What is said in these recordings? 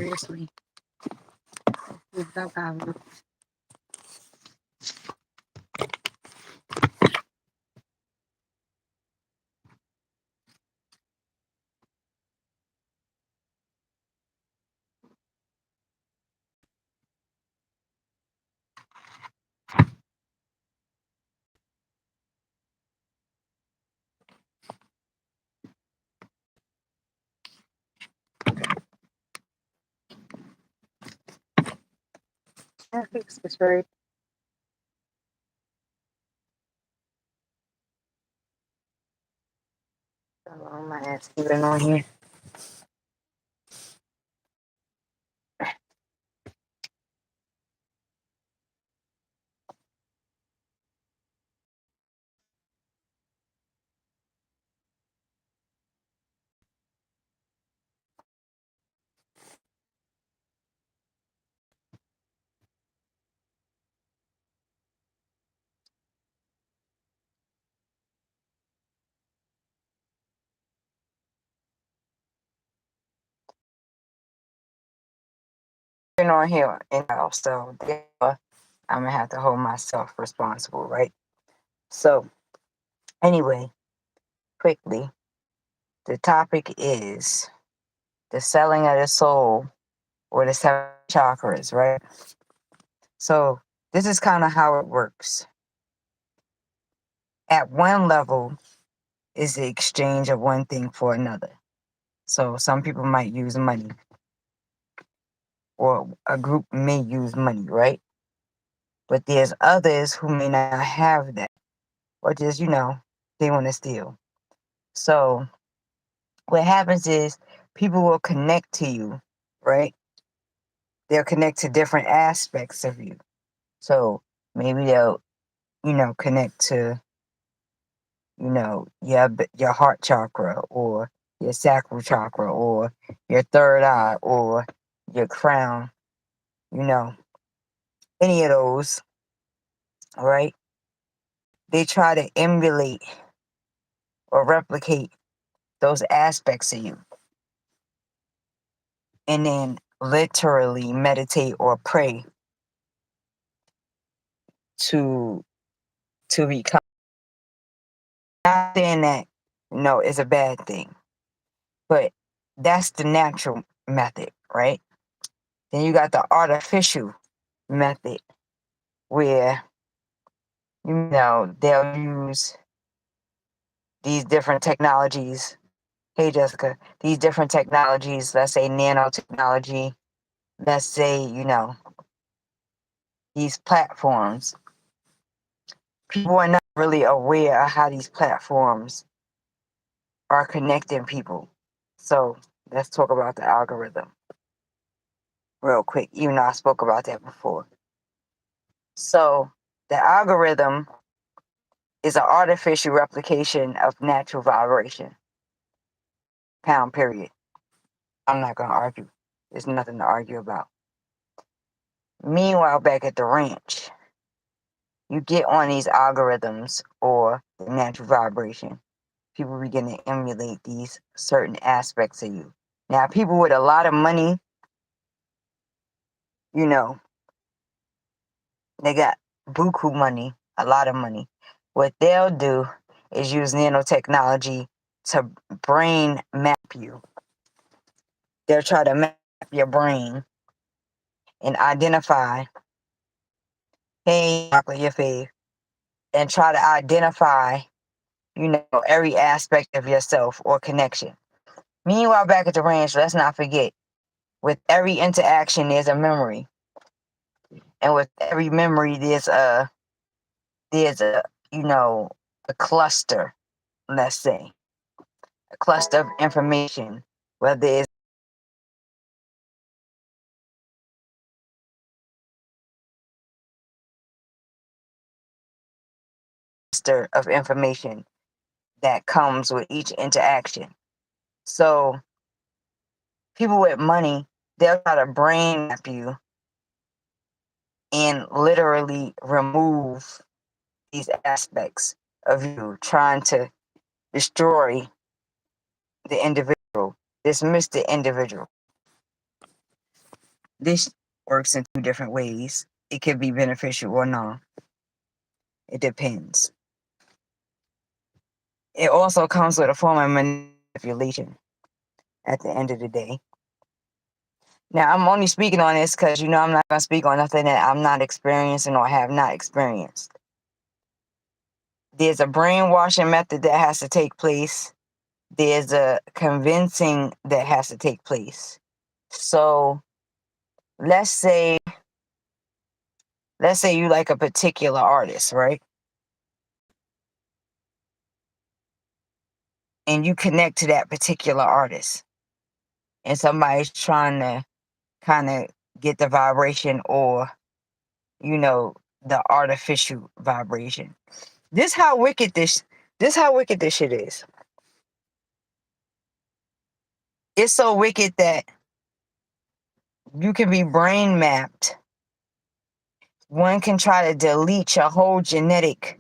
seriously. Without having I fix this right. My ass even on here. On here anyhow, so therefore I'm gonna have to hold myself responsible, right? So anyway, quickly, the topic is the selling of the soul or the 7 chakras, right? So this is kind of how it works. At one level is the exchange of one thing for another. So some people might use money, or a group may use money, right? But there's others who may not have that, or just, they want to steal. So what happens is people will connect to you, right? They'll connect to different aspects of you. So maybe they'll, connect to, your heart chakra, or your sacral chakra, or your third eye, or your crown, any of those, right? They try to emulate or replicate those aspects of you, and then literally meditate or pray to become. Not saying that it's a bad thing, but that's the natural method, right? Then you got the artificial method, where they'll use these different technologies. Hey Jessica, these different technologies, let's say nanotechnology, let's say, these platforms. People are not really aware of how these platforms are connecting people. So let's talk about the algorithm real quick, even though I spoke about that before. So the algorithm is an artificial replication of natural vibration. Pound period. I'm not going to argue. There's nothing to argue about. Meanwhile, back at the ranch, you get on these algorithms or the natural vibration. People begin to emulate these certain aspects of you. Now, people with a lot of money, they got buku money, a lot of money. What they'll do is use nanotechnology to brain map you. They'll try to map your brain and identify, hey, chocolate, your fave, and try to identify, every aspect of yourself or connection. Meanwhile, back at the ranch, let's not forget, with every interaction, there's a memory. And with every memory, there's a a cluster, let's say, a cluster of information, whether it's cluster of information that comes with each interaction. So people with money, they'll try to brain map you and literally remove these aspects of you, trying to destroy the individual, dismiss the individual. This works in two different ways. It could be beneficial or not. It depends. It also comes with a form of manipulation at the end of the day. Now, I'm only speaking on this because, I'm not going to speak on nothing that I'm not experiencing or have not experienced. There's a brainwashing method that has to take place. There's a convincing that has to take place. So let's say you like a particular artist, right? And you connect to that particular artist. And somebody's trying to kind of get the vibration or, the artificial vibration. This how wicked this shit is. It's so wicked that you can be brain mapped. One can try to delete your whole genetic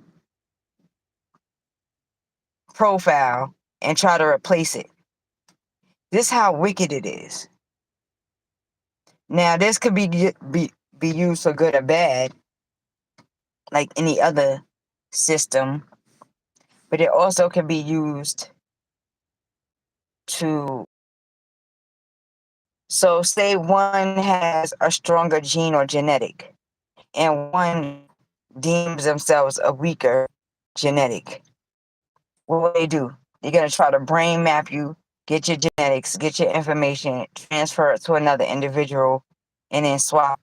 profile and try to replace it. This how wicked it is. Now, this could be used for good or bad, like any other system, but it also can be used to. So, say one has a stronger gene or genetic, and one deems themselves a weaker genetic. What will they do? They're going to try to brain map you, get your genetics, get your information, transfer it to another individual, and then swap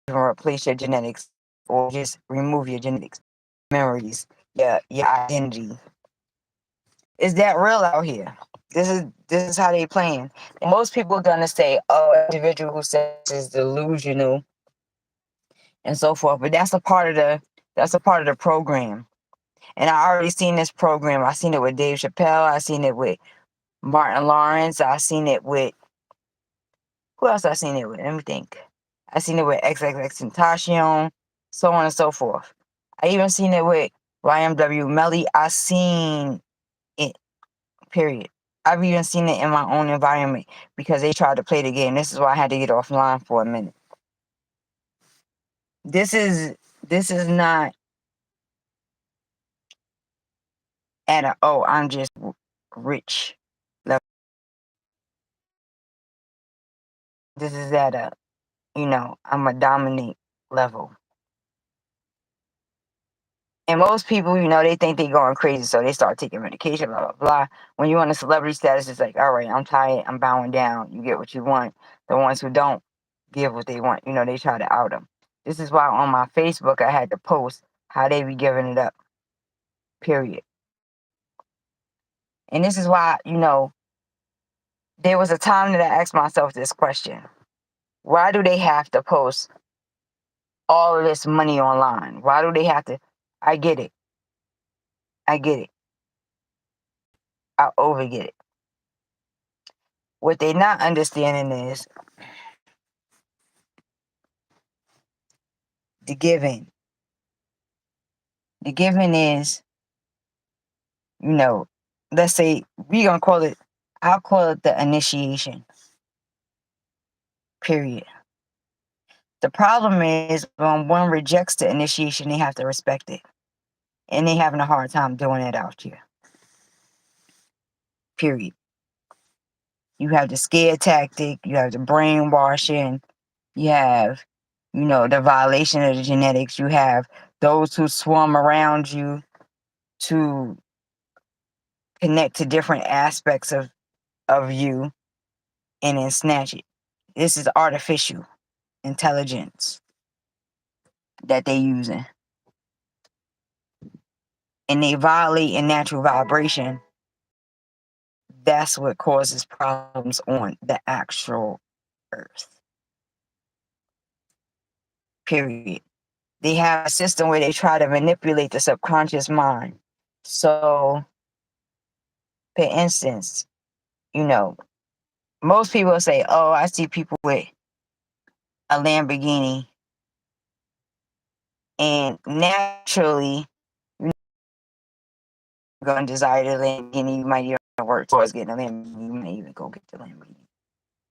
and replace your genetics, or just remove your genetics, memories, your identity. Is that real out here? This is how they playing. And most people are gonna say, "Oh, individual who says is delusional," and so forth. But that's a part of the program. And I already seen this program. I seen it with Dave Chappelle. I seen it with Martin Lawrence. I seen it with, who else I seen it with? Let me think. I seen it with XXXTentacion, so on and so forth. I even seen it with YMW Melly. I seen it, period. I've even seen it in my own environment because they tried to play the game. This is why I had to get offline for a minute. This is not at a, oh, I'm just rich level. This is at a, I'm a dominate level. And most people, they think they're going crazy, so they start taking medication, blah, blah, blah. When you're on a celebrity status, it's like, all right, I'm tired, I'm bowing down. You get what you want. The ones who don't give what they want, they try to out them. This is why on my Facebook, I had to post how they be giving it up, period. And this is why, there was a time that I asked myself this question. Why do they have to post all of this money online? Why do they have to? I get it. I over get it. What they not understanding is the giving. The giving is, let's say I'll call it the initiation. Period. The problem is when one rejects the initiation, they have to respect it. And they having a hard time doing it out here. Period. You have the scare tactic, you have the brainwashing, you have, the violation of the genetics, you have those who swarm around you to connect to different aspects of you and then snatch it. This is artificial intelligence that they using. And they violate a natural vibration. That's what causes problems on the actual earth. Period. They have a system where they try to manipulate the subconscious mind. So, for instance, most people say, oh, I see people with a Lamborghini. And naturally, you're going to desire the Lamborghini. You might even work towards getting a Lamborghini. You may even go get the Lamborghini.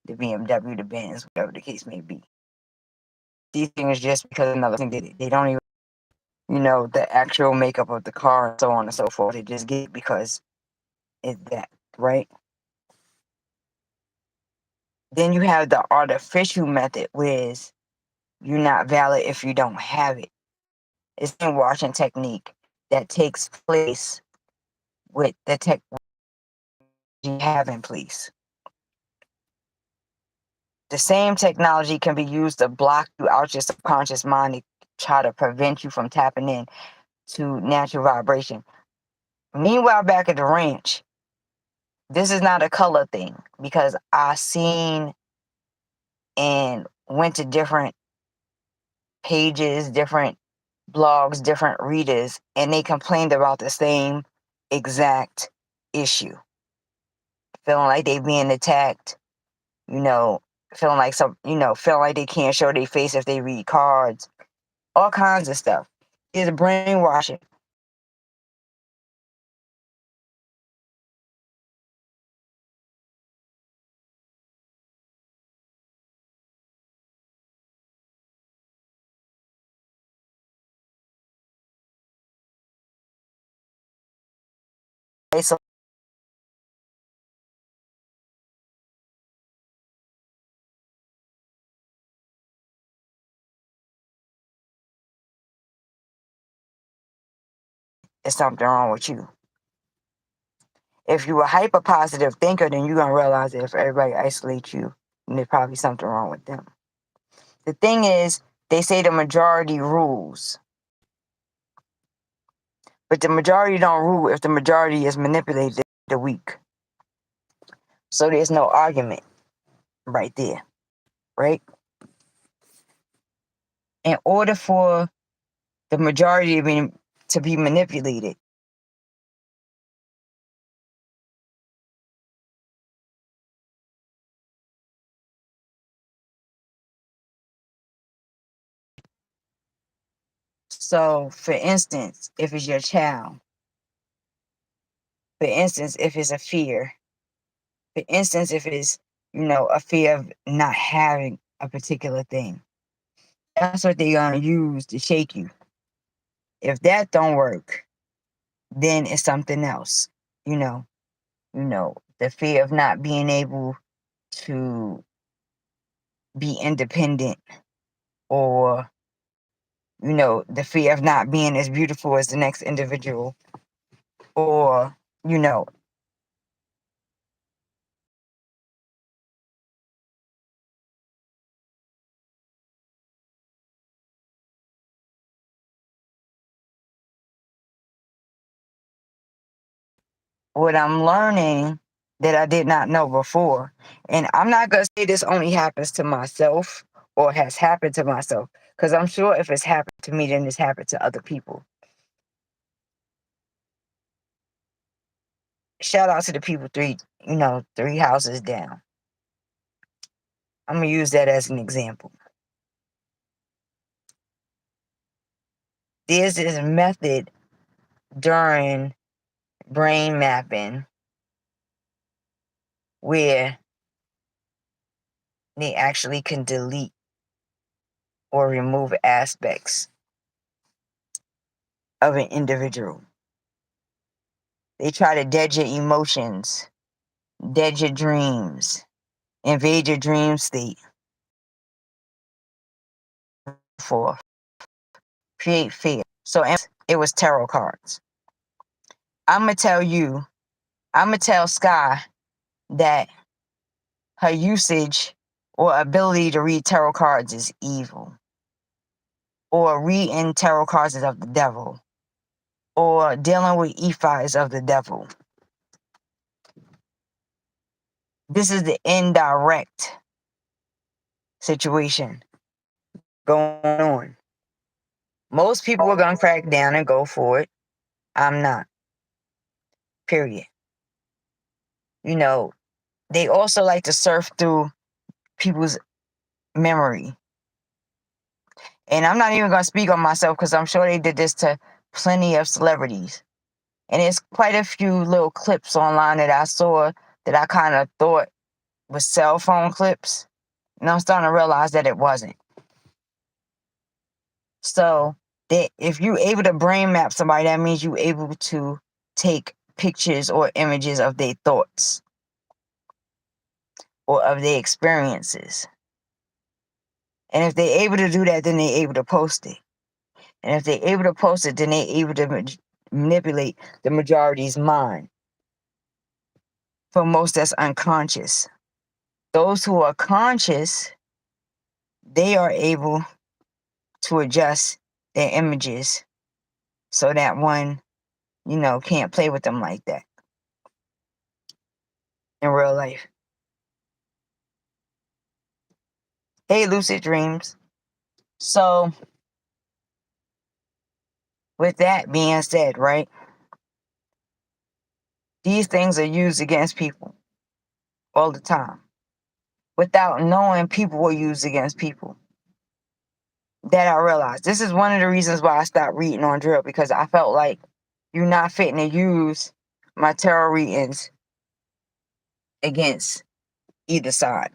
the BMW, the Benz, whatever the case may be. These things just because another thing did it. They don't even, the actual makeup of the car and so on and so forth. They just get it because it's that, right? Then you have the artificial method, which you're not valid if you don't have it. It's a washing technique that takes place with the technology you have in place. The same technology can be used to block you out your subconscious mind to try to prevent you from tapping in to natural vibration. Meanwhile, back at the ranch, this is not a color thing because I seen and went to different pages, different blogs, different readers, and they complained about the same exact issue. Feeling like they being attacked, feeling like feeling like they can't show their face if they read cards, all kinds of stuff. It's brainwashing. So there's something wrong with you. If you're a hyper positive thinker, then you're gonna realize that if everybody isolates you, then there's probably something wrong with them. The thing is, they say the majority rules. But the majority don't rule if the majority is manipulated the weak. So there's no argument right there, right? In order for the majority to be manipulated, so for instance, if it's your child, for instance, if it's a fear, for instance, if it's, a fear of not having a particular thing, that's what they're going to use to shake you. If that don't work, then it's something else, the fear of not being able to be independent, or the fear of not being as beautiful as the next individual, or what I'm learning that I did not know before. And I'm not going to say this only happens to myself or has happened to myself, because I'm sure if it's happened to me, then it's happened to other people. Shout out to the people three houses down. I'm going to use that as an example. There's this method during brain mapping where they actually can delete or remove aspects of an individual. They try to dead your emotions, dead your dreams, invade your dream state, for create fear. So it was tarot cards. I'm going to tell Sky that her usage or ability to read tarot cards is evil, or reading tarot cards is of the devil, or dealing with Ephi is of the devil. This is the indirect situation going on. Most people are going to crack down and go for it. I'm not. Period. They also like to surf through people's memory. And I'm not even going to speak on myself, because I'm sure they did this to plenty of celebrities. And there's quite a few little clips online that I saw that I kind of thought with cell phone clips. And I'm starting to realize that it wasn't. So that if you're able to brain map somebody, that means you're able to take pictures or images of their thoughts or of their experiences. And if they're able to do that, then they're able to post it. And if they're able to post it, then they're able to manipulate the majority's mind. For most, that's unconscious. Those who are conscious, they are able to adjust their images so that one, can't play with them like that in real life. Hey, lucid dreams. So, with that being said, right, these things are used against people all the time. Without knowing, people will use against people. That I realized. This is one of the reasons why I stopped reading on drill, because I felt like you're not fitting to use my tarot readings against either side.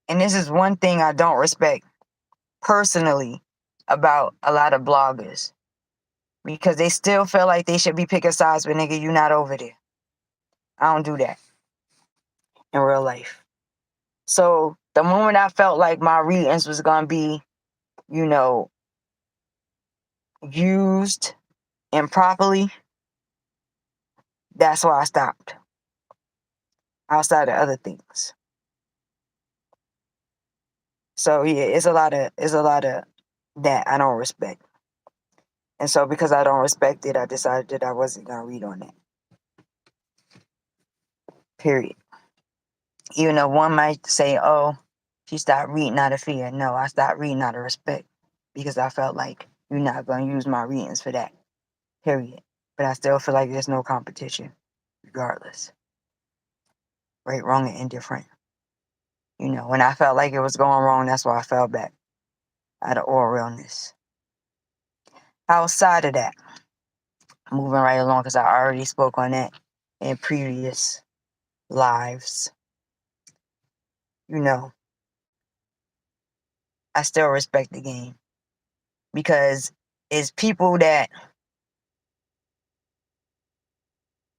And this is one thing I don't respect personally about a lot of bloggers, because they still feel like they should be picking sides, but nigga, you not over there. I don't do that in real life. So the moment I felt like my readings was gonna be, used improperly, that's why I stopped. Outside of other things. So yeah, it's a lot of that I don't respect. And so because I don't respect it, I decided that I wasn't gonna read on that. Period. Even though one might say, oh, she stopped reading out of fear. No, I stopped reading out of respect, because I felt like you're not gonna use my readings for that. Period. But I still feel like there's no competition, regardless. Right, wrong, and indifferent. When I felt like it was going wrong, that's why I fell back out of all realness. Outside of that, moving right along, because I already spoke on that in previous lives. I still respect the game, because it's people that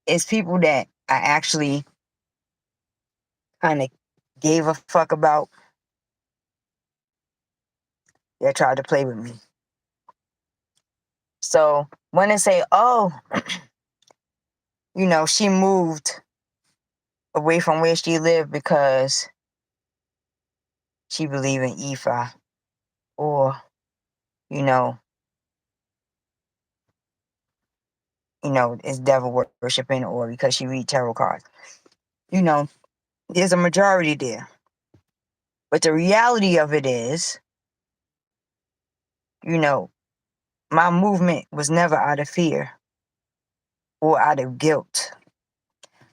I actually kind of gave a fuck about that tried to play with me. So when they say, oh, she moved away from where she lived because she believed in Ifa, or it's devil worshiping, or because she read tarot cards. There's a majority there. But the reality of it is, my movement was never out of fear or out of guilt.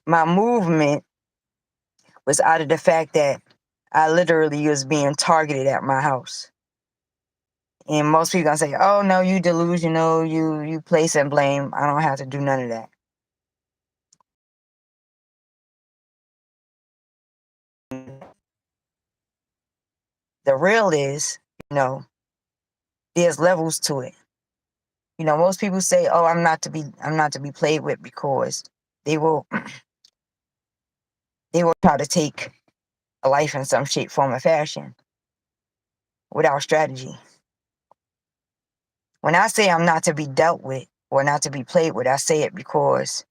My movement was out of the fact that I literally was being targeted at my house. And most people gonna say, oh no, you delusional, you place and blame. I don't have to do none of that. The real is, there's levels to it. Most people say, oh, I'm not to be played with, because they will try to take a life in some shape, form, or fashion without strategy. When I say I'm not to be dealt with or not to be played with, I say it because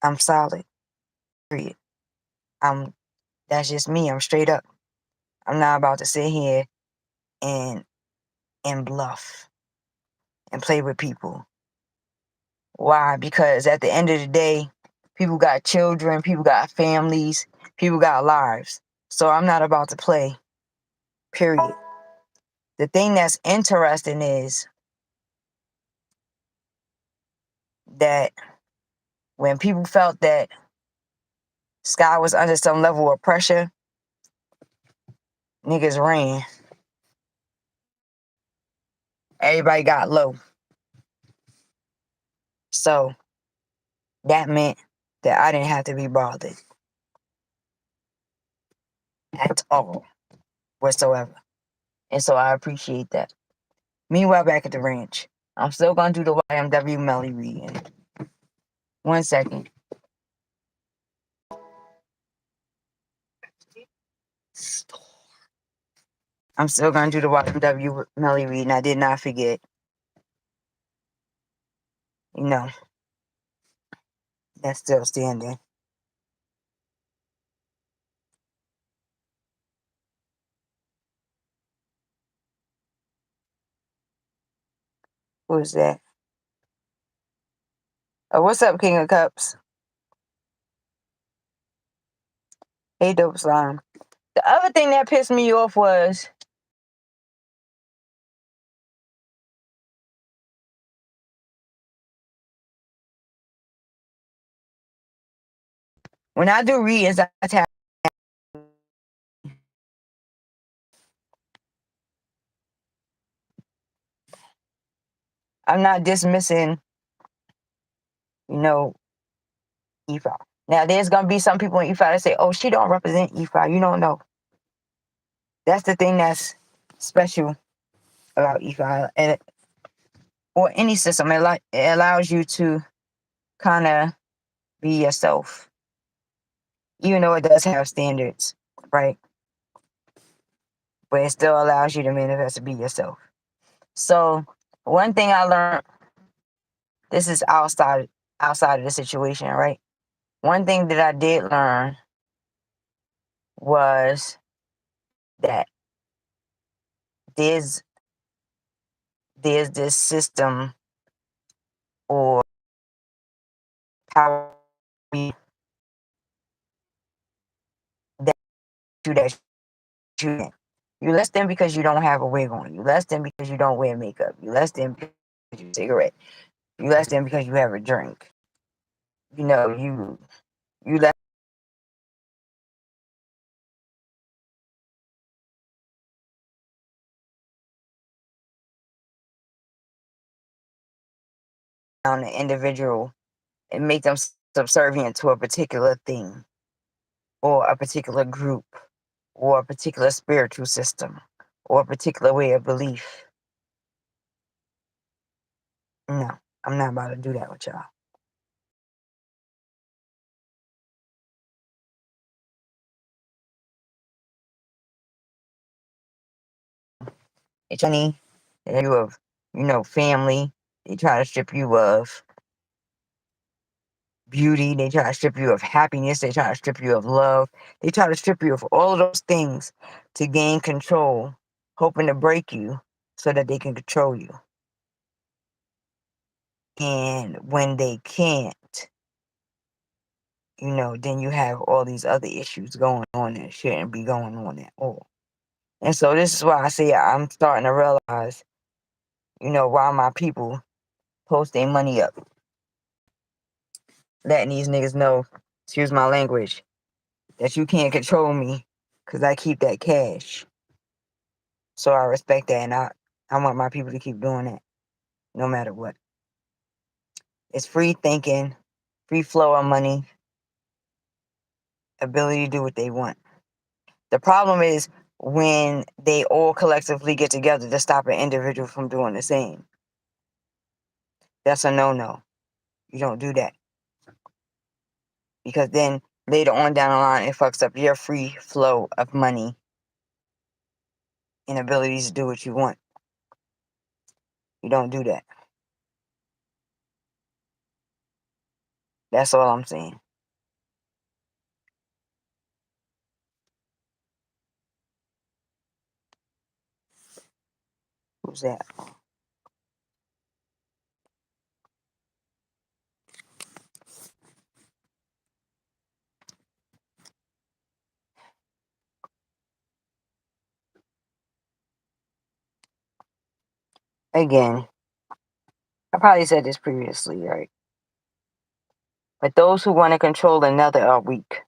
I'm solid. Period. That's just me. I'm straight up. I'm not about to sit here and bluff and play with people. Why? Because at the end of the day, people got children, people got families, people got lives. So I'm not about to play. Period. The thing that's interesting is that when people felt that Sky was under some level of pressure, niggas ran. Everybody got low. So that meant that I didn't have to be bothered at all whatsoever. And so I appreciate that. Meanwhile, back at the ranch, I'm still going to do the YMW Melly reading. 1 second. I'm still going to do the YMW Melly reading. I did not forget. You know, that's still standing. Who is that? Oh, what's up, King of Cups? Hey, Dope Slime. The other thing that pissed me off was when I do readings, I tap. I'm not dismissing, you know, EFI. Now, there's going to be some people in EFI that say, oh, she don't represent EFI. You don't know. That's the thing that's special about EFI. And or any system, it allows you to kind of be yourself. Even though it does have standards, right? But it still allows you to manifest to be yourself. So, one thing I learned, this is outside of the situation, right? One thing that I did learn was that there's this system or power that you less than because you don't have a wig on. You less than because you don't wear makeup. You less than because you have a cigarette. You less than because you have a drink. You know, you less on the individual and make them subservient to a particular thing or a particular group or a particular spiritual system or a particular way of belief. No, I'm not about to do that with y'all. It's funny. You of, family. They try to strip you of beauty. They try to strip you of happiness. They try to strip you of love. They try to strip you of all of those things to gain control, hoping to break you so that they can control you. And when they can't, then you have all these other issues going on that shouldn't be going on at all. And so this is why I say I'm starting to realize, why my people post their money up. Letting these niggas know, excuse my language, that you can't control me because I keep that cash. So I respect that, and I want my people to keep doing that no matter what. It's free thinking, free flow of money, ability to do what they want. The problem is when they all collectively get together to stop an individual from doing the same. That's a no-no. You don't do that. Because then later on down the line, it fucks up your free flow of money and abilities to do what you want. You don't do that. That's all I'm saying. Who's that? Again, I probably said this previously, right? But those who want to control another are weak.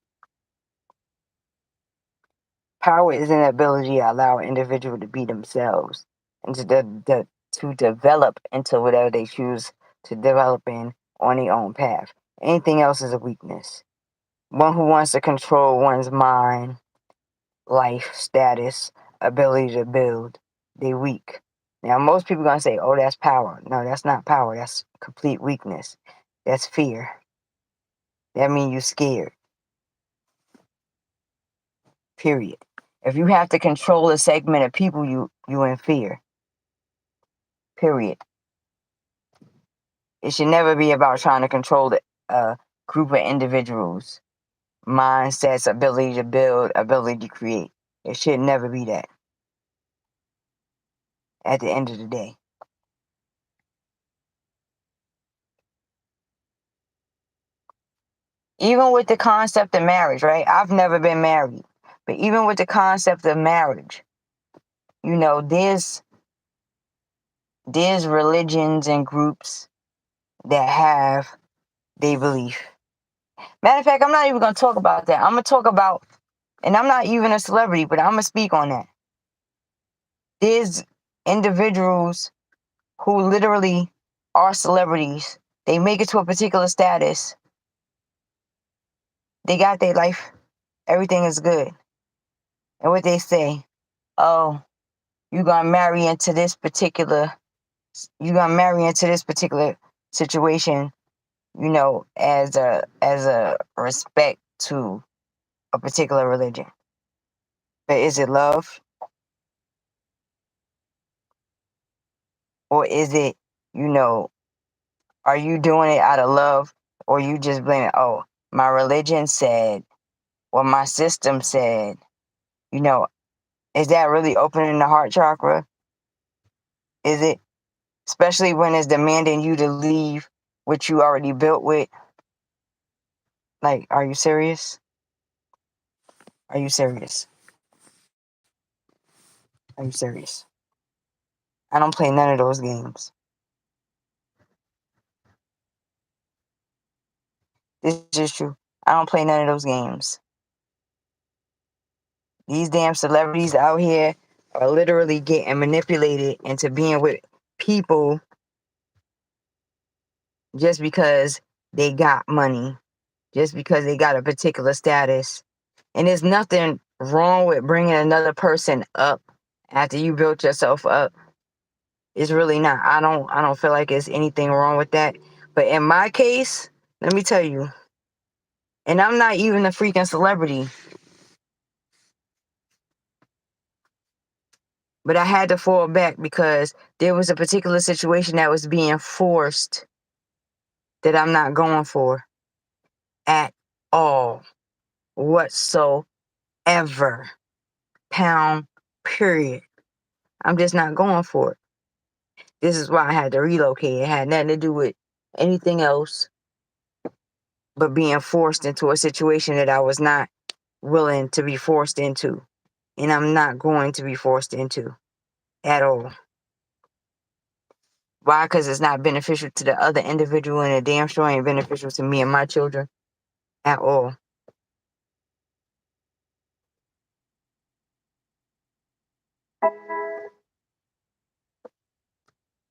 Power is an ability to allow an individual to be themselves and to develop into whatever they choose to develop in on their own path. Anything else is a weakness. One who wants to control one's mind, life, status, ability to build, they weak. Now, most people are going to say, oh, that's power. No, that's not power. That's complete weakness. That's fear. That means you're scared. Period. If you have to control a segment of people, you in fear. Period. It should never be about trying to control a group of individuals, mindsets, ability to build, ability to create. It should never be that at the end of the day. Even with the concept of marriage, right? I've never been married. But even with the concept of marriage, there's religions and groups that have their belief. Matter of fact, I'm not even going to talk about that. I'm going to talk about, and I'm not even a celebrity, but I'm going to speak on that. There's individuals who literally are celebrities. They make it to a particular status. They got their life. Everything is good. And what they say, oh, you're going to marry into this particular situation, as a respect to a particular religion. But is it love? Or is it, are you doing it out of love? Or you just blaming, oh, my religion said, or my system said, is that really opening the heart chakra? Is it? Especially when it's demanding you to leave what you already built with. Like, are you serious? Are you serious? Are you serious? I don't play none of those games. This is true. I don't play none of those games. These damn celebrities out here are literally getting manipulated into being with people just because they got money, just because they got a particular status. And there's nothing wrong with bringing another person up after you built yourself up. It's really not. I don't feel like there's anything wrong with that. But in my case, let me tell you, and I'm not even a freaking celebrity, but I had to fall back because there was a particular situation that was being forced that I'm not going for at all, whatsoever. Pound, period. I'm just not going for it. This is why I had to relocate. It had nothing to do with anything else but being forced into a situation that I was not willing to be forced into. And I'm not going to be forced into at all. Why? Because it's not beneficial to the other individual, and it damn sure ain't beneficial to me and my children at all.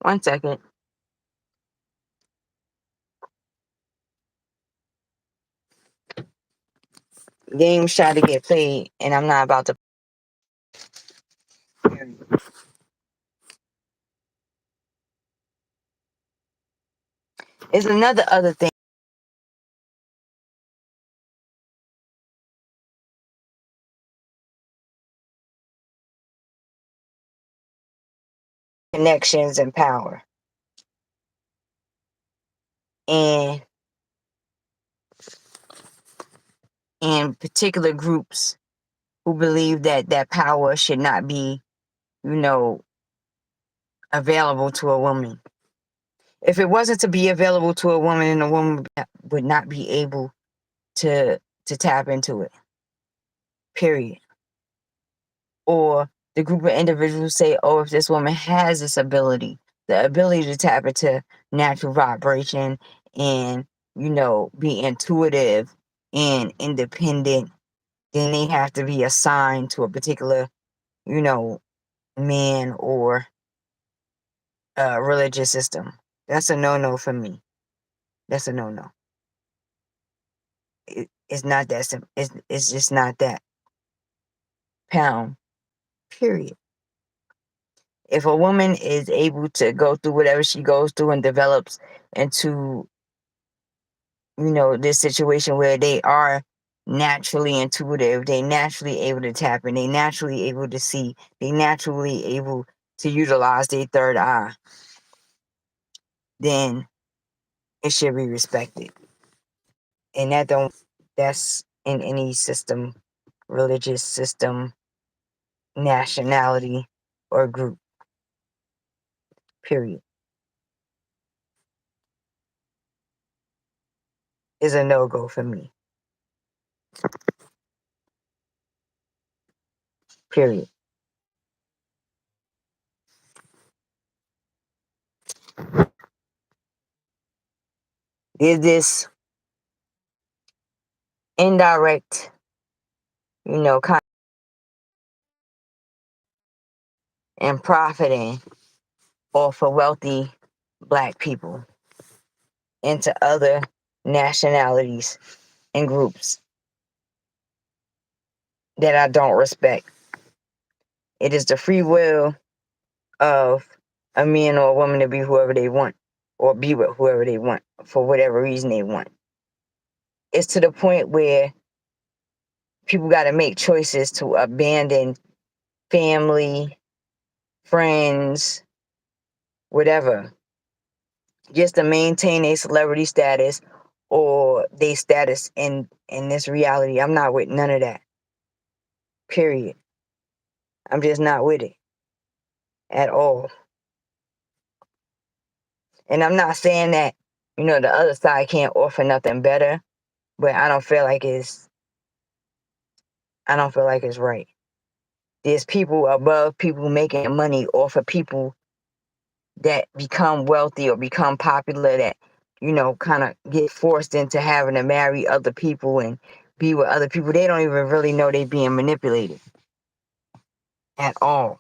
One second. Games try to get played, and I'm not about to. It's another other thing. Connections and power. And particular groups who believe that power should not be, available to a woman. If it wasn't to be available to a woman, and a woman would not be able to tap into it. Period. Or the group of individuals say, oh, if this woman has this ability, the ability to tap into natural vibration and, be intuitive and independent, then they have to be assigned to a particular, man or religious system. That's a no-no for me. That's a no-no. It's not that simple. It's just not that. Pound. Period. If a woman is able to go through whatever she goes through and develops into, this situation where they are naturally intuitive, they naturally able to tap in, they naturally able to see, they naturally able to utilize their third eye, then it should be respected. And that's in any system, religious system, nationality, or group. Period. Is a no-go for me. Period. Is this indirect, kind and profiting off of wealthy Black people into other nationalities and groups that I don't respect? It is the free will of a man or a woman to be whoever they want, or be with whoever they want for whatever reason they want. It's to the point where people got to make choices to abandon family, friends, whatever, just to maintain a celebrity status or their status in this reality. I'm not with none of that. Period. I'm just not with it at all. And I'm not saying that, the other side can't offer nothing better, but I don't feel like it's right. There's people above people making money off of people that become wealthy or become popular, that, kind of get forced into having to marry other people and be with other people. They don't even really know they're being manipulated at all.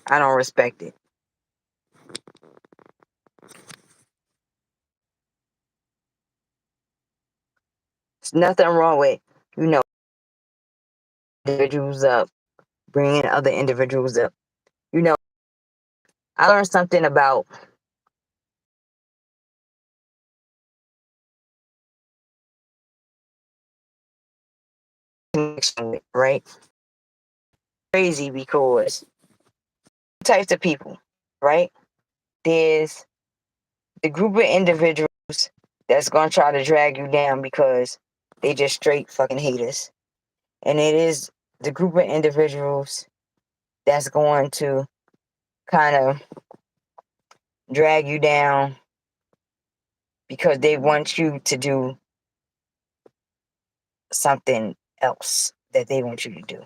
I don't respect it. There's nothing wrong with, individuals up, bringing other individuals up. I learned something about connection with, right? Crazy, because types of people, right? There's the group of individuals that's gonna try to drag you down because they just straight fucking haters. And it is the group of individuals that's going to kind of drag you down because they want you to do something else that they want you to do.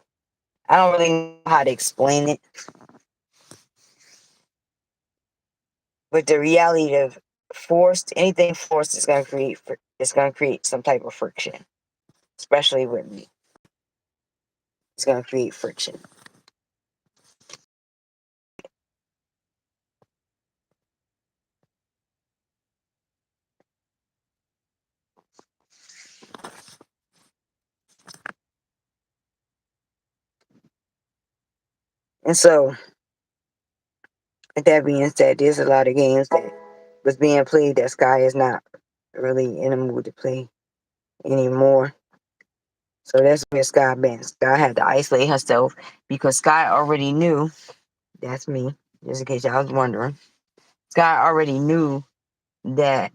I don't really know how to explain it, but the reality of anything forced is going to create some type of friction, especially with me. It's going to create friction. And so, with that being said, there's a lot of games that was being played that Sky is not really in the mood to play anymore. So that's where Sky been. Sky had to isolate herself because Sky already knew, that's me, just in case y'all was wondering. Sky already knew that,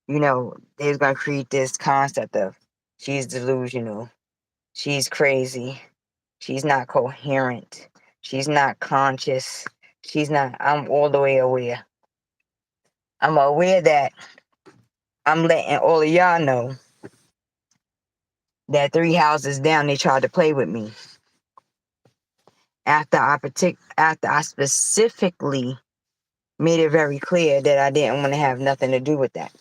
they was going to create this concept of she's delusional, she's crazy, she's not coherent, she's not conscious, I'm all the way aware. I'm aware that I'm letting all of y'all know that 3 houses down, they tried to play with me. After I specifically made it very clear that I didn't want to have nothing to do with that.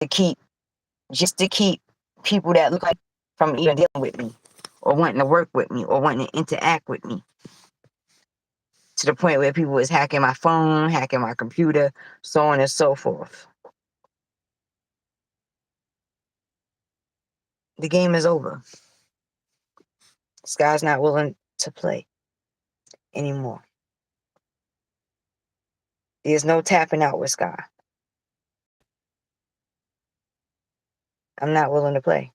to keep, just to keep people that look like from even dealing with me or wanting to work with me or wanting to interact with me, to the point where people was hacking my phone, hacking my computer, so on and so forth. The game is over. Sky's not willing to play anymore. There's no tapping out with Sky. I'm not willing to play.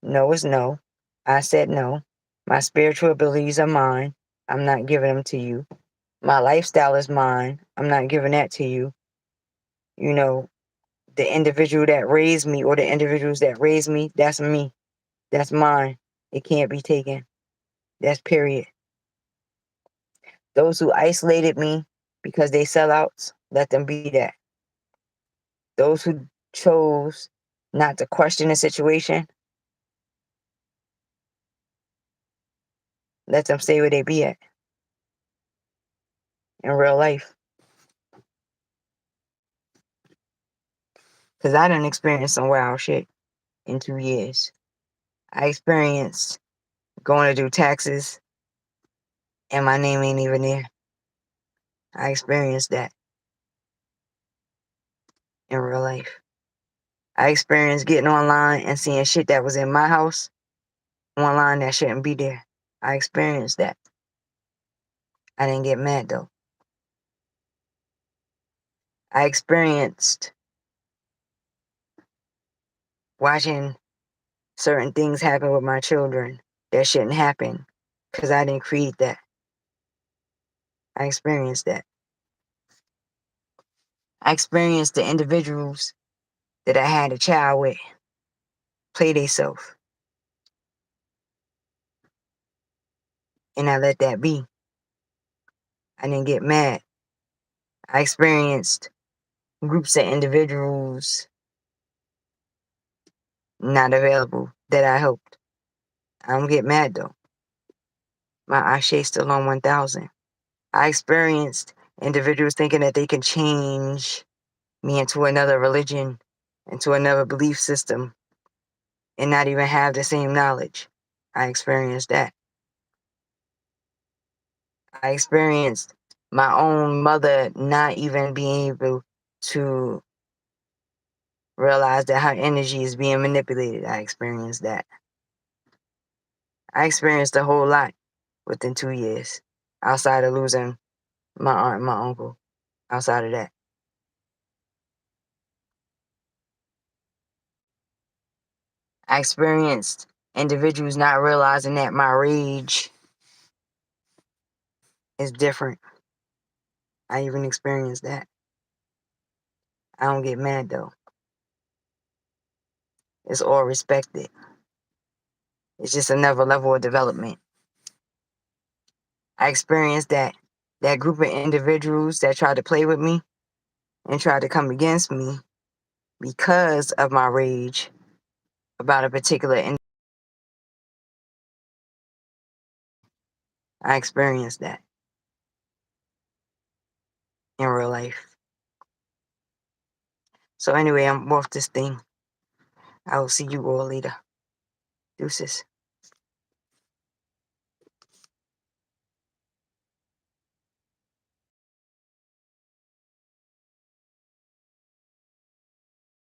No is no. I said no. My spiritual abilities are mine. I'm not giving them to you. My lifestyle is mine. I'm not giving that to you. You know, the individual that raised me or the individuals that raised me, that's me. That's mine. It can't be taken. That's period. Those who isolated me because they sellouts, let them be that. Those who chose not to question the situation, let them stay where they be at in real life. Because I done experienced some wild shit in 2 years. I experienced going to do taxes and my name ain't even there. I experienced that in real life. I experienced getting online and seeing shit that was in my house online that shouldn't be there. I experienced that. I didn't get mad though. I experienced watching certain things happen with my children that shouldn't happen because I didn't create that. I experienced that. I experienced the individuals that I had a child with play themselves. And I let that be. I didn't get mad. I experienced groups of individuals not available that I helped. I don't get mad though. My Ashe still on 1,000. I experienced individuals thinking that they can change me into another religion, into another belief system, and not even have the same knowledge. I experienced that. I experienced my own mother not even being able to realize that her energy is being manipulated. I experienced that. I experienced a whole lot within 2 years, outside of losing my aunt and my uncle. Outside of that, I experienced individuals not realizing that my rage is different. I even experienced that. I don't get mad though. It's all respected. It's just another level of development. I experienced that group of individuals that tried to play with me and tried to come against me because of my rage about a particular I experienced that in real life. So anyway, I'm off this thing. I will see you all later. Deuces.